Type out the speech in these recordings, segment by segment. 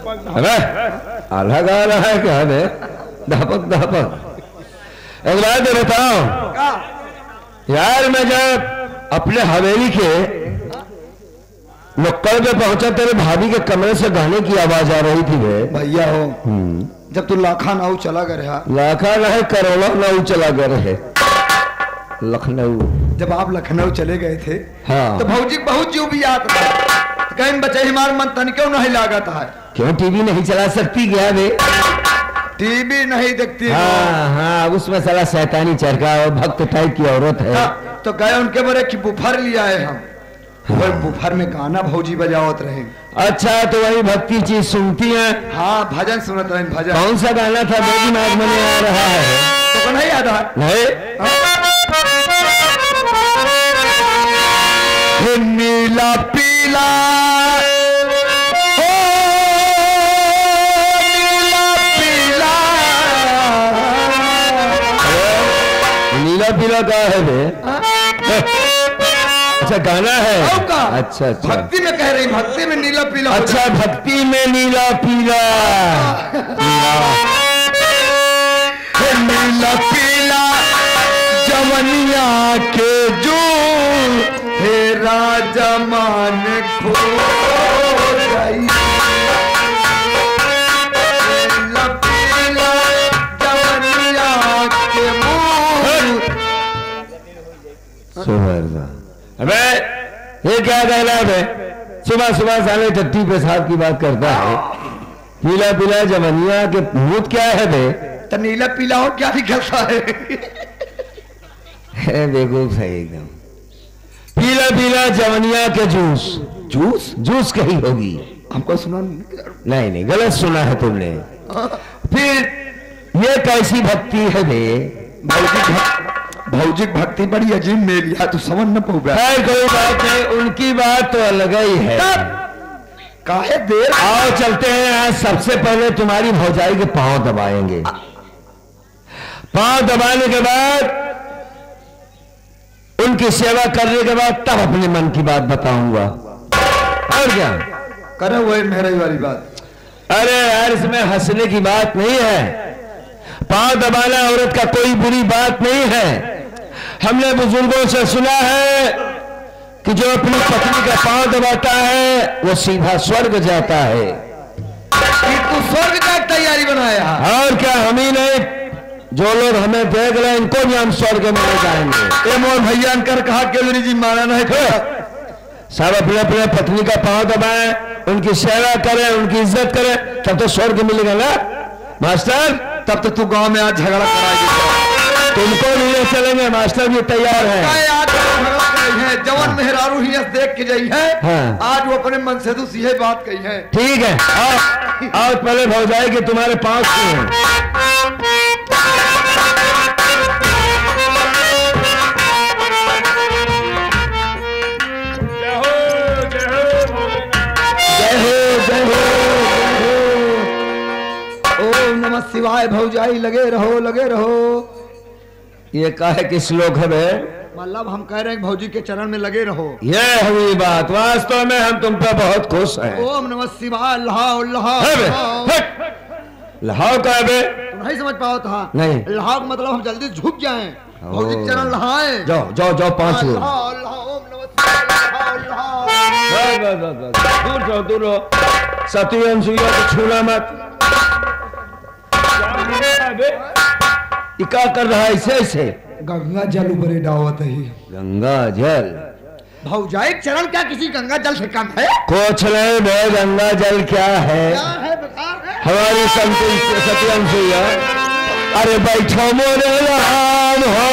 आल्हा गा रहा है क्या है धापक धापक। एक बात बताओ यार, मैं जब अपने हवेली के नुक्कड़ पे पहुंचा, तेरे भाभी के कमरे से गाने की आवाज आ रही थी। भैया हो, जब तू लाखा नाव चला गया रहा, लाखा नहीं करोड़ों नाव चला गए रहे लखनऊ। जब आप लखनऊ चले गए थे हाँ। तो भौजी बहुत जो भी आता था, कहीं बचे हमारे मन तन क्यों नहीं लागत है। क्यों टीवी नहीं चला सकती क्या बे? टीवी नहीं देखती। हाँ हाँ, उसमें साला शैतानी चरखा और भक्त टाइप की औरत है। हाँ, तो गए उनके बोले कि बुफर लिया है हम। हाँ। बुफर में गाना भौजी बजावत रहे। अच्छा, तो वही भक्ति चीज सुनती हैं? हाँ, भजन सुनत रहे। भजन कौन सा गाना था? बेबी नाग में आ रहा है तो नहीं याद है? नहीं। नीला पीला पीला का है बे? अच्छा गाना है। अच्छा अच्छा, भक्ति में कह रही, भक्ति में नीला पीला। अच्छा, भक्ति में नीला पीला। नीला पीला जवनिया के जो हे राजा मान खो गई। नीला पीला जवनिया के अबे ये क्या कहना है? सुबह सुबह साले टट्टी पेशाब की बात करता है। पीला पीला जवनिया के भूत क्या है बे? तो नीला पीला हो क्या निकलता है? बेवकूफ है एकदम। पीला पीला जवनिया के जूस। जूस जूस कही होगी, हमको सुना नहीं, गलत सुना है तुमने। फिर ये कैसी भक्ति है बे? भौजी भक्ति बड़ी अजीब मेरी है, तू समझ न पाऊंगा। कोई बात नहीं, उनकी बात तो अलग ही है। काहे देर? आओ चलते हैं। आज सबसे पहले तुम्हारी भौजाई के पांव दबाएंगे। पांव दबाने के बाद, उनकी सेवा करने के बाद, तब अपने मन की बात बताऊंगा। और क्या करे वो मेहराई वाली बात? अरे यार, इसमें हंसने की बात नहीं है। पांव दबाना औरत का कोई बुरी बात नहीं है। हमने बुजुर्गों से सुना है कि जो अपनी पत्नी का पांव दबाता है वो सीधा स्वर्ग जाता है। तू स्वर्ग का तैयारी बनाया? और क्या, हम ही नहीं, जो लोग हमें देख रहे हैं इनको भी हम स्वर्ग में ले जाएंगे। मोर भैया कर कहा केजरी जी माना नहीं था। सब अपने अपने पत्नी का पांव दबाएं, उनकी सेवा करें, उनकी इज्जत करें, तब तो स्वर्ग मिलेगा ना मास्टर। तब तो तू गांव में आज झगड़ा कराएगी। तुमको लिए चलेंगे, मास्टर भी तैयार है। है जवान मेहरारू ही देख के गई है। हाँ। आज वो अपने मन से दूसरी है बात कही है। ठीक है, आओ पहले भौजाई कि तुम्हारे पांव क्यों हैं? ओम नमः शिवाय। भौजाई लगे रहो, लगे रहो। ये काहे कि श्लोक है बे? मतलब हम कह रहे हैं भौजी के चरण में लगे रहो। ये हुई बात। वास्तव में हम तुम पे बहुत खुश हैं। ओम नमः शिवाय। लहाओ लहाओ लहाओ का है बे? तुम नहीं समझ पाओ था? नहीं। लहाओ मतलब हम जल्दी झुक जाएं, भौजी के चरण लहाएं। जाओ जाओ जाओ, 5 लोग। दूर जाओ, दूर हो। सती अनसुईया को छूना मत। क्या कर रहा है? ऐसे गंगा जल ऊपर डावत है। गंगा जल? भौजाई चरण क्या किसी गंगा जल से कम है? कुछ नहीं बे, गंगा जल क्या है? हमारी सती अनसुईया, अरे बैठो मोरे राम हो,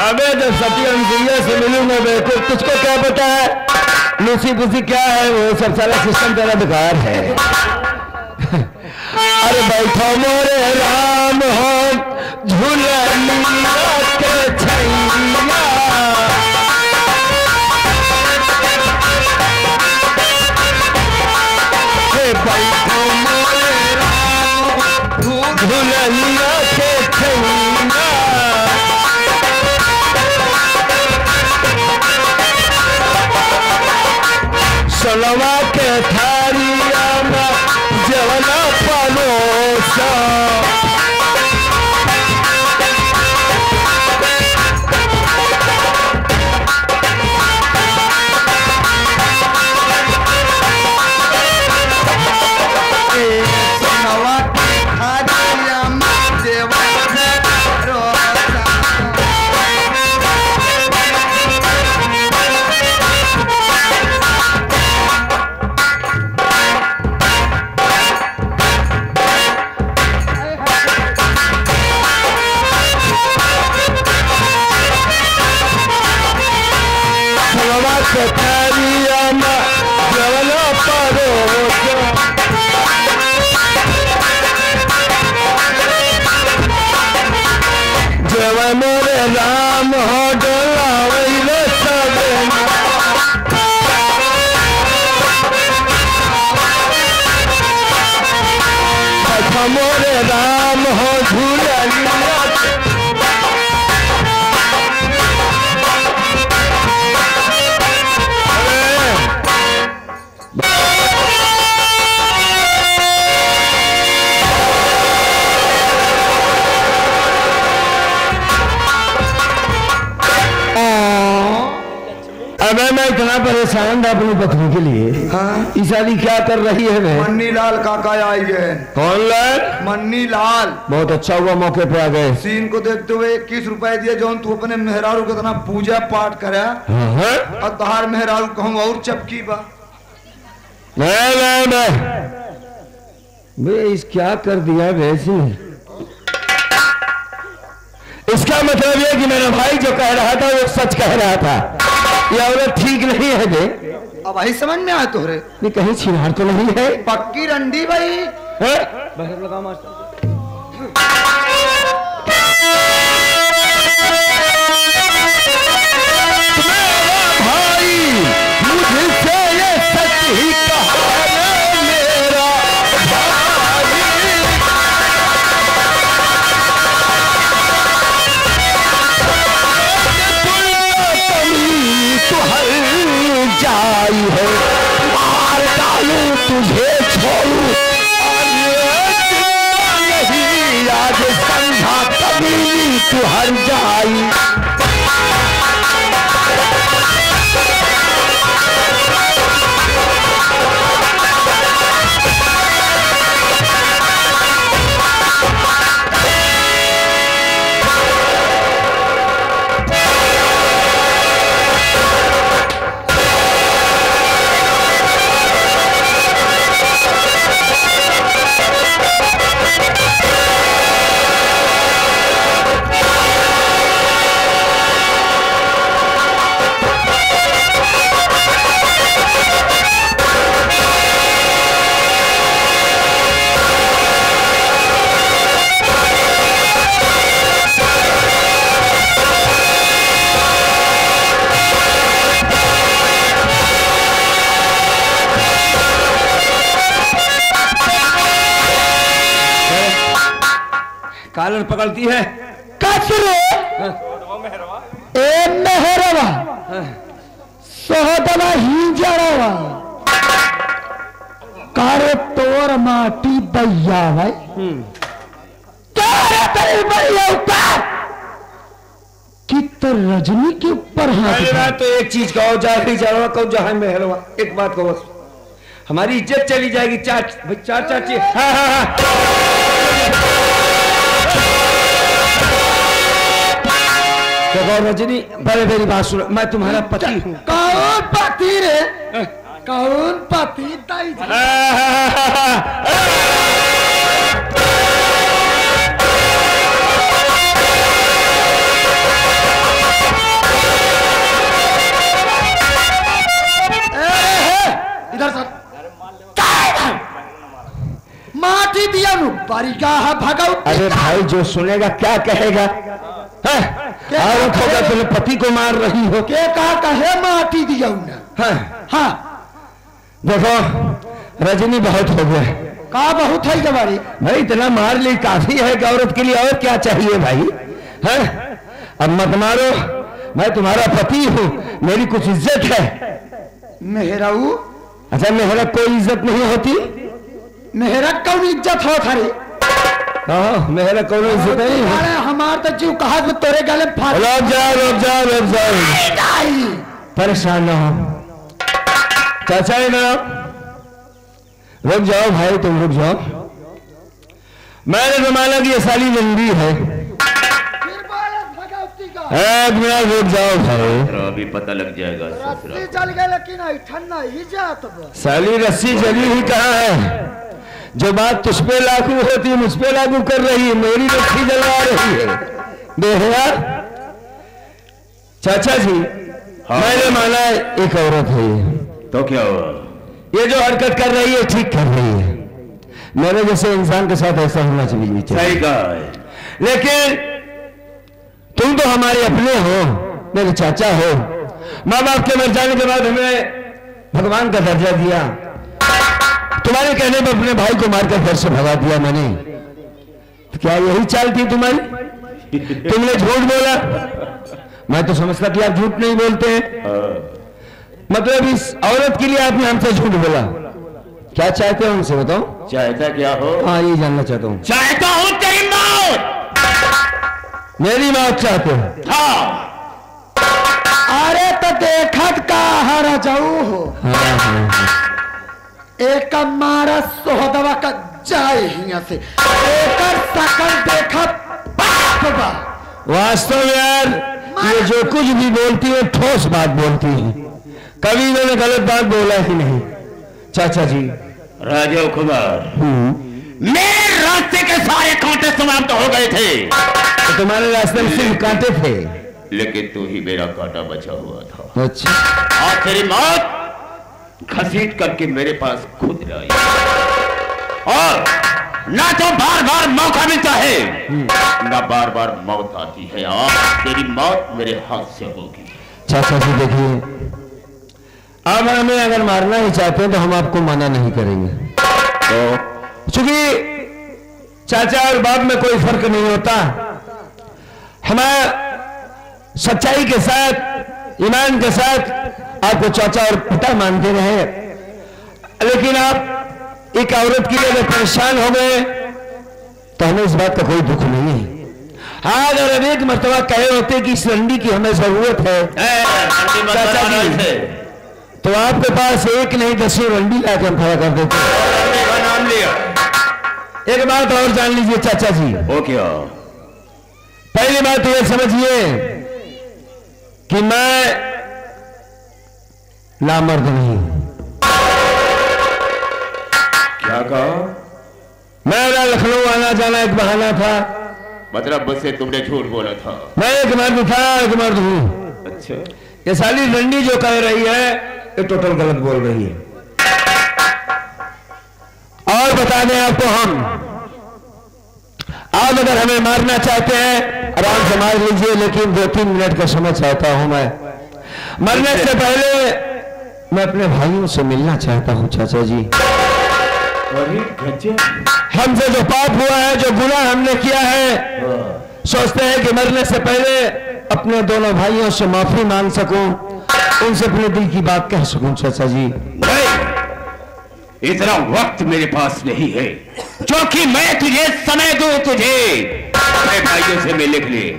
अबे जब सती अनसुईया से मिलूंगा बेवकूफ, तुझको क्या पता है लूसी पुसी क्या है? वो सब सारा सिस्टम तेरा बेकार है। अरे बैठो मोरे राम हो झूला के छैया, बैठो मोरे राम झूला के छैया। मनवा मोरे राम हो डोलावैले सबेना मोरे राम हो झूलनिया अब मैं इतना परेशान था अपनी पत्नी के लिए। हाँ? ईसाली क्या कर रही है? मैं मन्नी लाल काका आई है। कौन लाल? मन्नी लाल। बहुत अच्छा हुआ मौके पे आ गए। सीन को देखते हुए 21 रुपए दिए जो तू अपने मेहरारू को इतना पूजा पाठ करे और तहार मेहरारू कहूँ और चपकी बा। मैं इस क्या कर दिया वैसे? इसका मतलब ये कि मेरा भाई जो कह रहा था वो सच कह रहा था। ये औरत ठीक नहीं है बे। अब वही समझ में आया तोहरे? ये कहीं छिनार तो नहीं है? पक्की रंडी भाई। बाहर लगा मास्टर। भाई मुझसे ये सच ही कहा मेरा जाई है मार डालू तुझे छोड़ू नहीं आज संधा कभी तू हर जाई। कालर पकड़ती है कचरे ए मेहरवा सोहदवा ही जड़वा कारे तोर माटी बैया भाई क्या तेरी बैया ऊपर कि तो रजनी के ऊपर हाथ। तो एक चीज कहो, जाहिर जड़वा कहो जहां मेहरवा, एक बात कहो हमारी इज्जत चली जाएगी। चार चाची। हाँ हाँ हाँ रजनी बड़े मेरी बात सुनो, मैं तुम्हारा पति हूँ। कौन पति रे? कौन पति? ताई जी। इधर सर माटी दिया नु बारिका भगाऊ। अरे भाई जो सुनेगा क्या कहेगा? तुम पति को मार रही हो। क्या कहा कहे माटी दिया हाँ। हाँ देखो रजनी बहुत हो गया। कहा बहुत है जवारी भाई, इतना मार ली काफी है औरत के लिए, और क्या चाहिए भाई? है अब मत मारो, मैं तुम्हारा पति हूँ, मेरी कुछ इज्जत है। मेहराऊ? अच्छा मेहरा कोई इज्जत नहीं होती? मेहरा कौन इज्जत हो थारी? मेहरा कौन इज्जत नहीं है? हमार तो जीव कहा तो तोरे गले फाड़। रुक जाओ परेशान न हो चाचा है ना, रुक जाओ भाई, तुम रुक जाओ। मैंने तो माना कि ये साली लंबी है। एक मिनट रुक जाओ भाई, अभी पता लग जाएगा। रस्सी जल गए लेकिन ठंडा ही जात। साली रस्सी जली ही कहाँ है? जो बात तुझ पे लागू होती है मुझ पे लागू कर रही है, मेरी रस्सी जलवा रही है। बेहया चाचा जी, हाँ। मैंने माना एक औरत है तो क्या हुआ? ये जो हरकत कर रही है ठीक कर रही है। मेरे जैसे इंसान के साथ ऐसा होना चाहिए। सही कहा है। लेकिन तुम तो हमारे अपने हो, मेरे चाचा हो। माँ बाप के मर जाने के बाद हमें भगवान का दर्जा दिया, तुम्हारे कहने पर अपने भाई को मारकर घर से भगा दिया मैंने। तो क्या यही चाल थी तुम्हारी? तुमने झूठ बोला। मैं तो समझता कि आप झूठ नहीं बोलते हैं। मतलब इस औरत के लिए आपने हमसे झूठ बोला। क्या चाहते हो उनसे बताओ? चाहता क्या हो? हाँ ये जानना चाहता हूँ। चाहता हूँ तेरी मौत। मेरी मौत चाहते हो? हाँ। अरे तो देखत का हरा जाऊ हो। एक मारा सोहदवा का जाए हिया से एक सकल देखत बा। वास्तव में यार ये जो कुछ भी बोलती है ठोस बात बोलती है, कभी मैंने गलत बात बोला ही नहीं। चाचा जी राजीव कुमार, मेरे रास्ते के सारे कांटे समाप्त हो गए थे। तो तुम्हारे रास्ते में सिर्फ कांटे थे, लेकिन तू ही मेरा कांटा बचा हुआ था। अच्छा। और तेरी मौत घसीट करके मेरे पास खुद लाई, और ना तो बार बार मौका मिलता है, ना बार बार मौत आती है। और तेरी मौत मेरे हाथ से होगी। चाचा जी देखिए, अब हमें अगर मारना ही चाहते हैं तो हम आपको मना नहीं करेंगे। तो चूंकि चाचा और बाप में कोई फर्क नहीं होता, हमारा सच्चाई के साथ, ईमान के साथ आपको चाचा और पिता मानते रहे, लेकिन आप एक औरत के लिए अगर परेशान हो गए तो हमें इस बात का कोई दुख नहीं है। हाँ, अगर हम एक मर्तबा कहे होते कि इस रंडी की हमें जरूरत है चाचा जी, तो आपके पास एक नहीं 10 रंडी लाके हम खड़ा कर देते। नाम लिया। एक बात और जान लीजिए चाचा जी। ओ क्या? पहली बात तो ये समझिए कि मैं नामर्द नहीं हूं। क्या कहा? मेरा लखनऊ आना जाना एक बहाना था। मतलब मुझसे तुमने झूठ बोला था? मैं एक मर्द था, एक मर्द हूं। अच्छा। ये साली रंडी जो कह रही है ये टोटल गलत बोल रही है। और बता दें आपको, हम आप अगर हमें मारना चाहते हैं आराम से मार लीजिए, लेकिन 2-3 मिनट का समय चाहता हूं। मैं मरने से पहले मैं अपने भाइयों से मिलना चाहता हूं चाचा जी। हमसे जो पाप हुआ है, जो गुनाह हमने किया है, सोचते हैं कि मरने से पहले अपने दोनों भाइयों से माफी मांग सकूं, उनसे अपने दिल की बात कह सकूं चाचा जी। नहीं, इतना वक्त मेरे पास नहीं है जो कि मैं तुझे समय दूं। तुझे अपने भाइयों से मिलने के लिए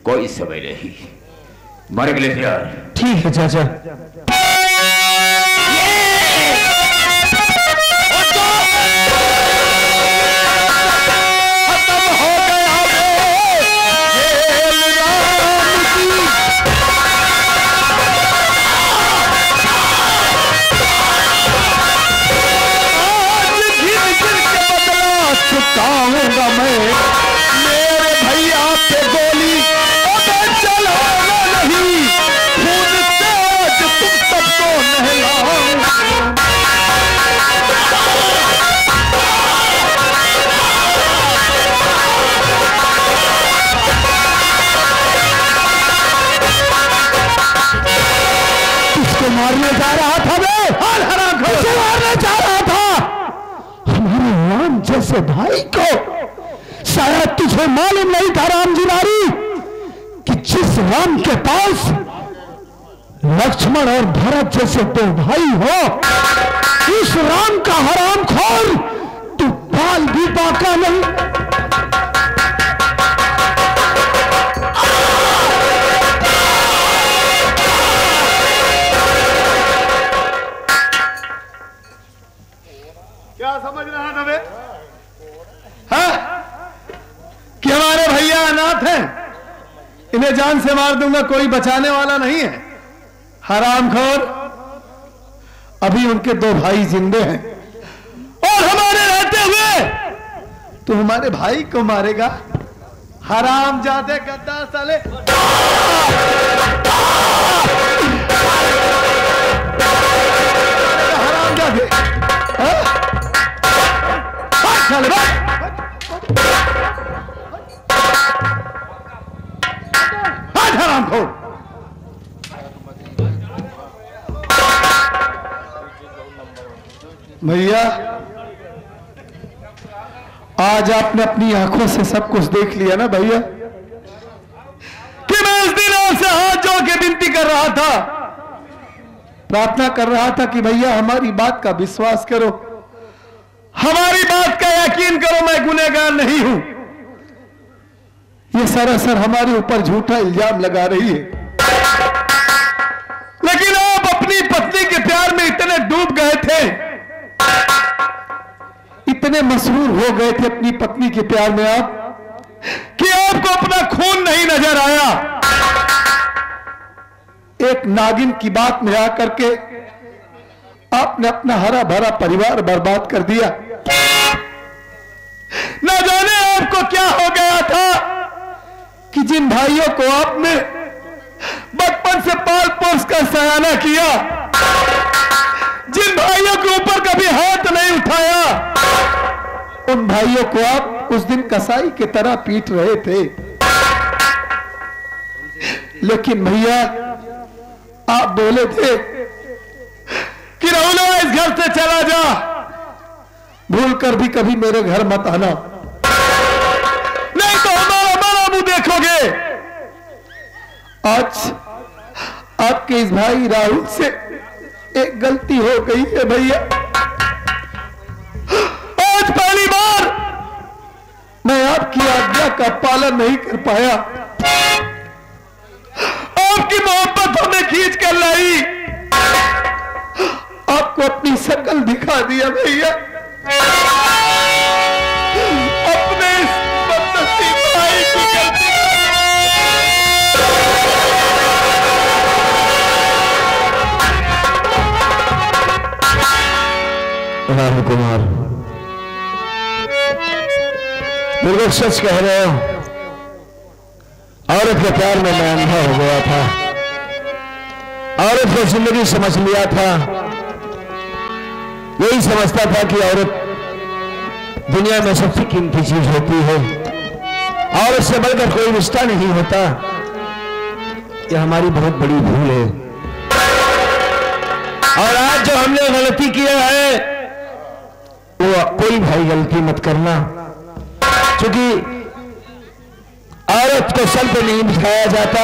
कोई समय नहीं। मर गए यार। ठीक है चाचा। चुकाऊंगा मैं मेरे भैया पे गोली, अगर चलाना नहीं खून से आज तुम सबको नहलाऊंगा। किसको मारने जा रहा था मैं? किसे मारने जा रहा था? हमारे राम जैसे भाई को। शायद तुझे मालूम नहीं था राम जुलारी कि जिस राम के पास लक्ष्मण और भरत जैसे 2 भाई हो, इस राम का हरामखोर तू बाल भी बाका नहीं। क्या समझ रहा था बे? हाँ? कि हमारे भैया अनाथ हैं, इन्हें जान से मार दूंगा, कोई बचाने वाला नहीं है। हरामखोर, अभी उनके 2 भाई जिंदे हैं और हमारे रहते हुए तू हमारे भाई को मारेगा? हराम जाते गद्दार साले। हराम जाते। चल भैया आज आपने अपनी आंखों से सब कुछ देख लिया ना भैया, कि मैं उस दिन आपसे हाथ जोड़ के विनती कर रहा था, प्रार्थना कर रहा था कि भैया हमारी बात का विश्वास करो, हमारी बात का यकीन करो, मैं गुनहगार नहीं हूं। ये सरासर हमारे ऊपर झूठा इल्जाम लगा रही है, लेकिन आप अपनी पत्नी के प्यार में इतने डूब गए थे, इतने मसरूर हो गए थे अपनी पत्नी के प्यार में आप, कि आपको अपना खून नहीं नजर आया। एक नागिन की बात में आकर के आपने अपना हरा भरा परिवार बर्बाद कर दिया। न जाने आपको क्या हो गया था कि जिन भाइयों को आपने बचपन से पाल पोस कर सयाना किया, जिन भाइयों के ऊपर कभी हाथ नहीं उठाया, उन भाइयों को आप उस दिन कसाई की तरह पीट रहे थे। लेकिन भैया आप बोले थे कि राहुल इस घर से चला जा, भूल कर भी कभी मेरे घर मत आना, नहीं तो हमारा मुंह देखोगे। आज आपके इस भाई राहुल से एक गलती हो गई है भैया। आज पहली बार मैं आपकी आज्ञा का पालन नहीं कर पाया, आपकी मोहब्बत हमें खींच कर लाई, आपको अपनी शक्ल दिखा दिया भैया। अपने इस बदनसीब भाई की गलती राम कुमार, बिल्कुल सच कह रहे हो। औरत के प्यार में मैं अंधा हो गया था, औरत को जिंदगी समझ लिया था, यही समझता था कि औरत दुनिया में सबसे कीमती चीज होती है, औरत से बढ़कर कोई रिश्ता नहीं होता। यह हमारी बहुत बड़ी भूल है, और आज जो हमने गलती किया है वो कोई भाई गलती मत करना, क्योंकि औरत को सर पे नहीं बिठाया जाता।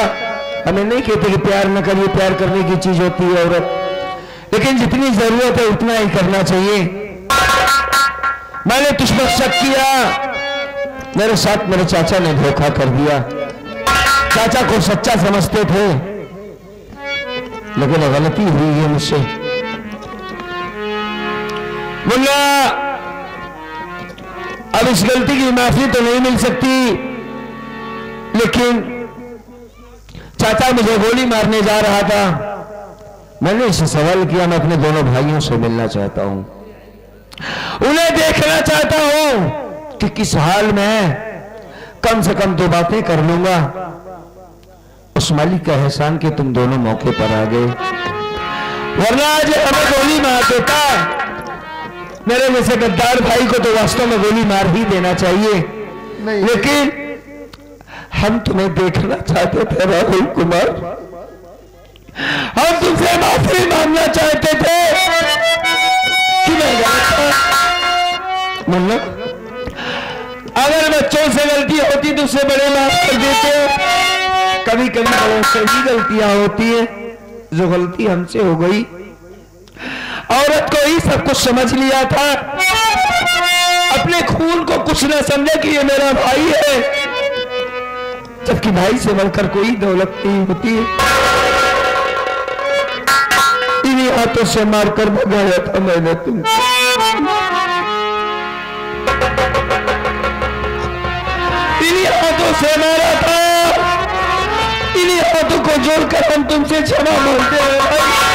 हमें नहीं कहते कि प्यार न करिए, प्यार करने की चीज होती है औरत, लेकिन जितनी जरूरत है उतना ही करना चाहिए। मैंने तुझ पर शक किया, मेरे साथ मेरे चाचा ने धोखा कर दिया। चाचा को सच्चा समझते थे, लेकिन गलती हुई है मुझसे। मुन्ना, अब इस गलती की माफी तो नहीं मिल सकती, लेकिन चाचा मुझे गोली मारने जा रहा था। मैंने इसे सवाल किया, मैं अपने दोनों भाइयों से मिलना चाहता हूं, उन्हें देखना चाहता हूं कि किस हाल में है, कम से कम दो बातें कर लूंगा। उस मालिक का एहसान कि तुम दोनों मौके पर आ गए, वरना आज हमें गोली मार देता। मेरे जैसे गद्दार भाई को तो वास्तव में गोली मार ही देना चाहिए, लेकिन हम तुम्हें देखना चाहते थे राहुल कुमार, हम तुमसे माफी मांगना चाहते थे कि मैं गलत था। मुन्ना, अगर बच्चों से गलती होती तो उससे बड़े माफ कर देते। कभी कभी बड़ों से ही गलतियां होती है, जो गलती हमसे हो गई। औरत को ही सब कुछ समझ लिया था, अपने खून को कुछ न समझा कि ये मेरा भाई है, जबकि भाई से बढ़कर कोई दौलत नहीं होती है। इन्हीं हाथों से मारकर भगाया था मैंने तुमको, इन्हीं हाथों से मारा था, इन्हीं हाथों को जोड़कर हम तुमसे क्षमा मांगते हैं भाई।